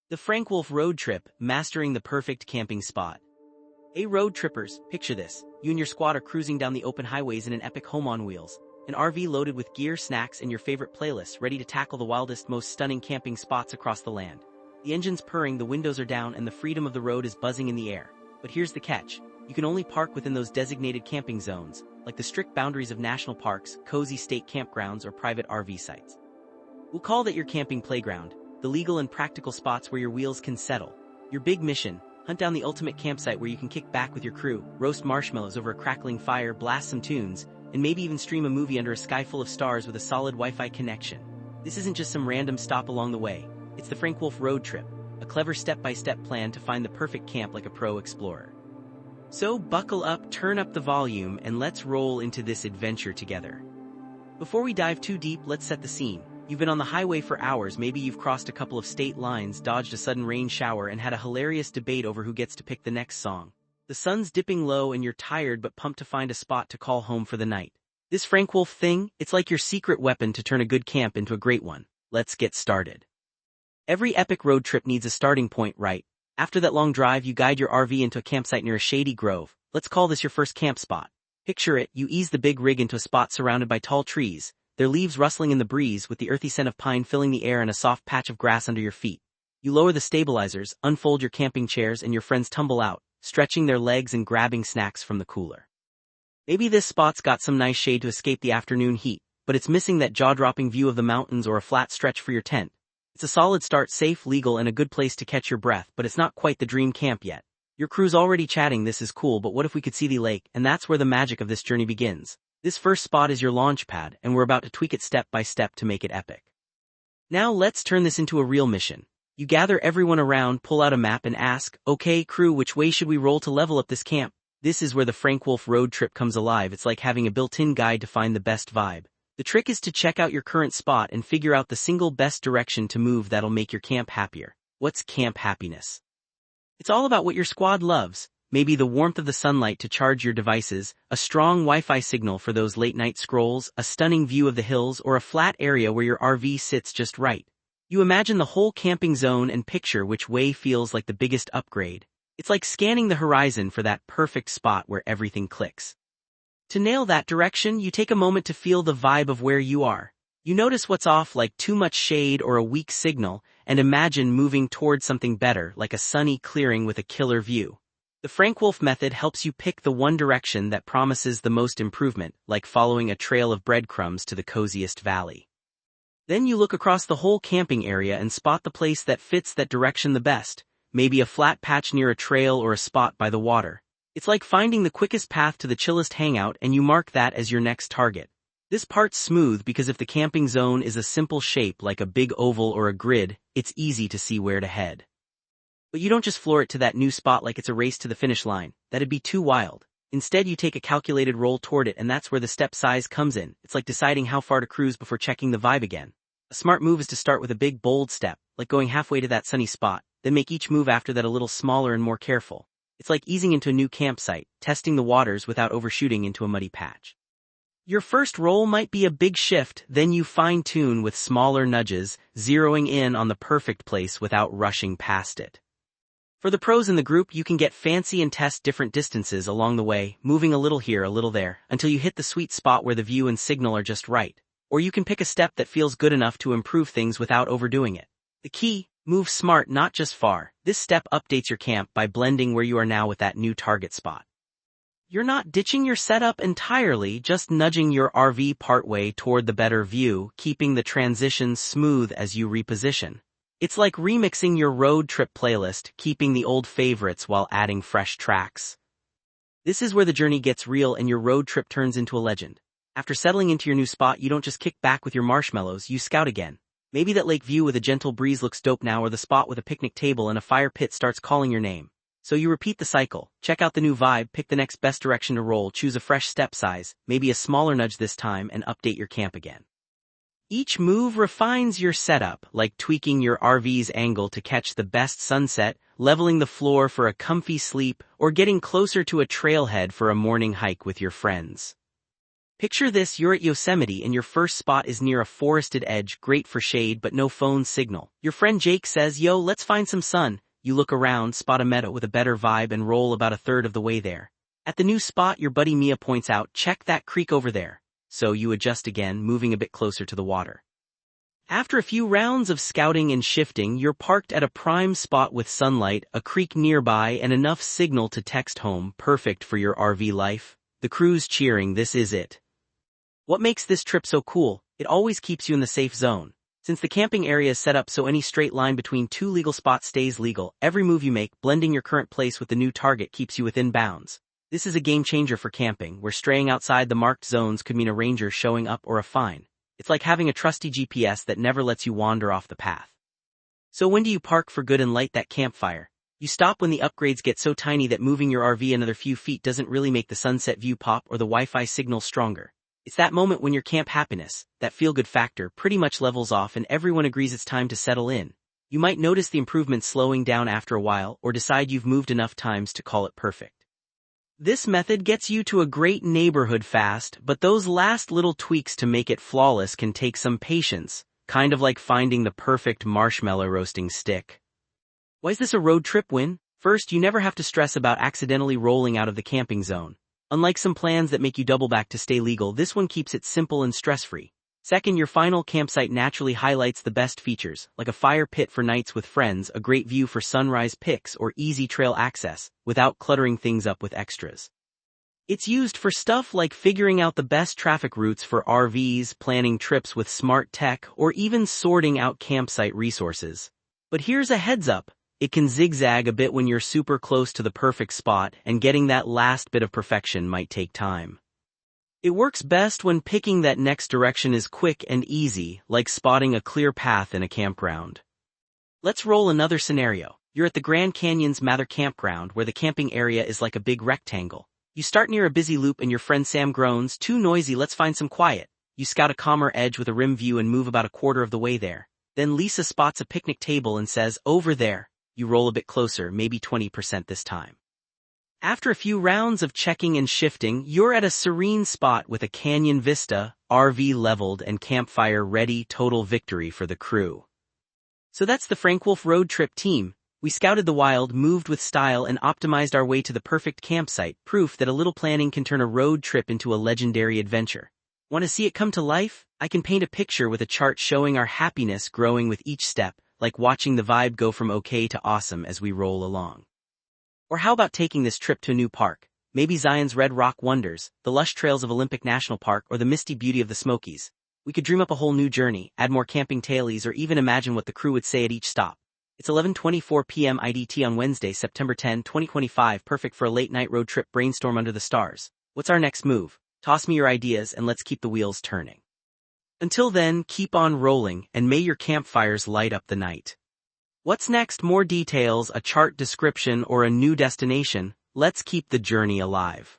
The Frank-Wolfe road trip, mastering the perfect camping spot. Hey road trippers, picture this. You and your squad are cruising down the open highways in an epic home on wheels. An RV loaded with gear, snacks, and your favorite playlists, ready to tackle the wildest, most stunning camping spots across the land. The engine's purring, the windows are down, and the freedom of the road is buzzing in the air. But here's the catch. You can only park within those designated camping zones, like the strict boundaries of national parks, cozy state campgrounds, or private RV sites. We'll call that your camping playground, the legal and practical spots where your wheels can settle. Your big mission: hunt down the ultimate campsite where you can kick back with your crew, roast marshmallows over a crackling fire, blast some tunes, and maybe even stream a movie under a sky full of stars with a solid Wi-Fi connection. This isn't just some random stop along the way. It's the Frank-Wolfe road trip, a clever step-by-step plan to find the perfect camp like a pro explorer. So buckle up, turn up the volume, and let's roll into this adventure together. Before we dive too deep, let's set the scene. You've been on the highway for hours, maybe you've crossed a couple of state lines, dodged a sudden rain shower, and had a hilarious debate over who gets to pick the next song. The sun's dipping low and you're tired but pumped to find a spot to call home for the night. This Frank-Wolfe thing, it's like your secret weapon to turn a good camp into a great one. Let's get started. Every epic road trip needs a starting point, right? After that long drive, you guide your RV into a campsite near a shady grove. Let's call this your first camp spot. Picture it, you ease the big rig into a spot surrounded by tall trees, their leaves rustling in the breeze with the earthy scent of pine filling the air and a soft patch of grass under your feet. You lower the stabilizers, unfold your camping chairs, and your friends tumble out, stretching their legs and grabbing snacks from the cooler. Maybe this spot's got some nice shade to escape the afternoon heat, but it's missing that jaw-dropping view of the mountains or a flat stretch for your tent. It's a solid start, safe, legal, and a good place to catch your breath, but it's not quite the dream camp yet. Your crew's already chatting, this is cool, but what if we could see the lake? And that's where the magic of this journey begins. This first spot is your launch pad, and we're about to tweak it step by step to make it epic. Now let's turn this into a real mission. You gather everyone around, pull out a map, and ask, okay crew, which way should we roll to level up this camp? This is where the Frank-Wolfe road trip comes alive. It's like having a built-in guide to find the best vibe. The trick is to check out your current spot and figure out the single best direction to move that'll make your camp happier. What's camp happiness? It's all about what your squad loves. Maybe the warmth of the sunlight to charge your devices, a strong Wi-Fi signal for those late-night scrolls, a stunning view of the hills, or a flat area where your RV sits just right. You imagine the whole camping zone and picture which way feels like the biggest upgrade. It's like scanning the horizon for that perfect spot where everything clicks. To nail that direction, you take a moment to feel the vibe of where you are. You notice what's off, like too much shade or a weak signal, and imagine moving towards something better, like a sunny clearing with a killer view. The Frank-Wolfe method helps you pick the one direction that promises the most improvement, like following a trail of breadcrumbs to the coziest valley. Then you look across the whole camping area and spot the place that fits that direction the best, maybe a flat patch near a trail or a spot by the water. It's like finding the quickest path to the chillest hangout, and you mark that as your next target. This part's smooth because if the camping zone is a simple shape like a big oval or a grid, it's easy to see where to head. But you don't just floor it to that new spot like it's a race to the finish line. That'd be too wild. Instead, you take a calculated roll toward it, and that's where the step size comes in. It's like deciding how far to cruise before checking the vibe again. A smart move is to start with a big, bold step, like going halfway to that sunny spot, then make each move after that a little smaller and more careful. It's like easing into a new campsite, testing the waters without overshooting into a muddy patch. Your first roll might be a big shift, then you fine-tune with smaller nudges, zeroing in on the perfect place without rushing past it. For the pros in the group, you can get fancy and test different distances along the way, moving a little here, a little there, until you hit the sweet spot where the view and signal are just right. Or you can pick a step that feels good enough to improve things without overdoing it. The key: move smart, not just far. This step updates your camp by blending where you are now with that new target spot. You're not ditching your setup entirely, just nudging your RV partway toward the better view, keeping the transitions smooth as you reposition. It's like remixing your road trip playlist, keeping the old favorites while adding fresh tracks. This is where the journey gets real and your road trip turns into a legend. After settling into your new spot, you don't just kick back with your marshmallows, you scout again. Maybe that lake view with a gentle breeze looks dope now, or the spot with a picnic table and a fire pit starts calling your name. So you repeat the cycle, check out the new vibe, pick the next best direction to roll, choose a fresh step size, maybe a smaller nudge this time, and update your camp again. Each move refines your setup, like tweaking your RV's angle to catch the best sunset, leveling the floor for a comfy sleep, or getting closer to a trailhead for a morning hike with your friends. Picture this, you're at Yosemite and your first spot is near a forested edge, great for shade but no phone signal. Your friend Jake says, "Yo, let's find some sun." You look around, spot a meadow with a better vibe and roll about a third of the way there. At the new spot, your buddy Mia points out, "Check that creek over there." So you adjust again, moving a bit closer to the water. After a few rounds of scouting and shifting, you're parked at a prime spot with sunlight, a creek nearby, and enough signal to text home, perfect for your RV life. The crew's cheering, this is it. What makes this trip so cool? It always keeps you in the safe zone. Since the camping area is set up so any straight line between two legal spots stays legal, every move you make, blending your current place with the new target, keeps you within bounds. This is a game changer for camping, where straying outside the marked zones could mean a ranger showing up or a fine. It's like having a trusty GPS that never lets you wander off the path. So when do you park for good and light that campfire? You stop when the upgrades get so tiny that moving your RV another few feet doesn't really make the sunset view pop or the Wi-Fi signal stronger. It's that moment when your camp happiness, that feel-good factor, pretty much levels off and everyone agrees it's time to settle in. You might notice the improvements slowing down after a while or decide you've moved enough times to call it perfect. This method gets you to a great neighborhood fast, but those last little tweaks to make it flawless can take some patience, kind of like finding the perfect marshmallow roasting stick. Why is this a road trip win? First, you never have to stress about accidentally rolling out of the camping zone. Unlike some plans that make you double back to stay legal, this one keeps it simple and stress-free. Second, your final campsite naturally highlights the best features, like a fire pit for nights with friends, a great view for sunrise pics, or easy trail access, without cluttering things up with extras. It's used for stuff like figuring out the best traffic routes for RVs, planning trips with smart tech, or even sorting out campsite resources. But here's a heads up. It can zigzag a bit when you're super close to the perfect spot, and getting that last bit of perfection might take time. It works best when picking that next direction is quick and easy, like spotting a clear path in a campground. Let's roll another scenario. You're at the Grand Canyon's Mather campground, where the camping area is like a big rectangle. You start near a busy loop and your friend Sam groans, "Too noisy, let's find some quiet." You scout a calmer edge with a rim view and move about a quarter of the way there. Then Lisa spots a picnic table and says, "Over there." You roll a bit closer, maybe 20% this time. After a few rounds of checking and shifting, you're at a serene spot with a canyon vista, RV leveled and campfire ready, total victory for the crew. So that's the Frank-Wolfe road trip team. We scouted the wild, moved with style, and optimized our way to the perfect campsite, proof that a little planning can turn a road trip into a legendary adventure. Want to see it come to life? I can paint a picture with a chart showing our happiness growing with each step, like watching the vibe go from okay to awesome as we roll along. Or how about taking this trip to a new park? Maybe Zion's Red Rock Wonders, the lush trails of Olympic National Park, or the misty beauty of the Smokies. We could dream up a whole new journey, add more camping tailies, or even imagine what the crew would say at each stop. It's 11:24 p.m. IDT on Wednesday, September 10, 2025, perfect for a late-night road trip brainstorm under the stars. What's our next move? Toss me your ideas and let's keep the wheels turning. Until then, keep on rolling, and may your campfires light up the night. What's next? More details, a chart description, or a new destination? Let's keep the journey alive.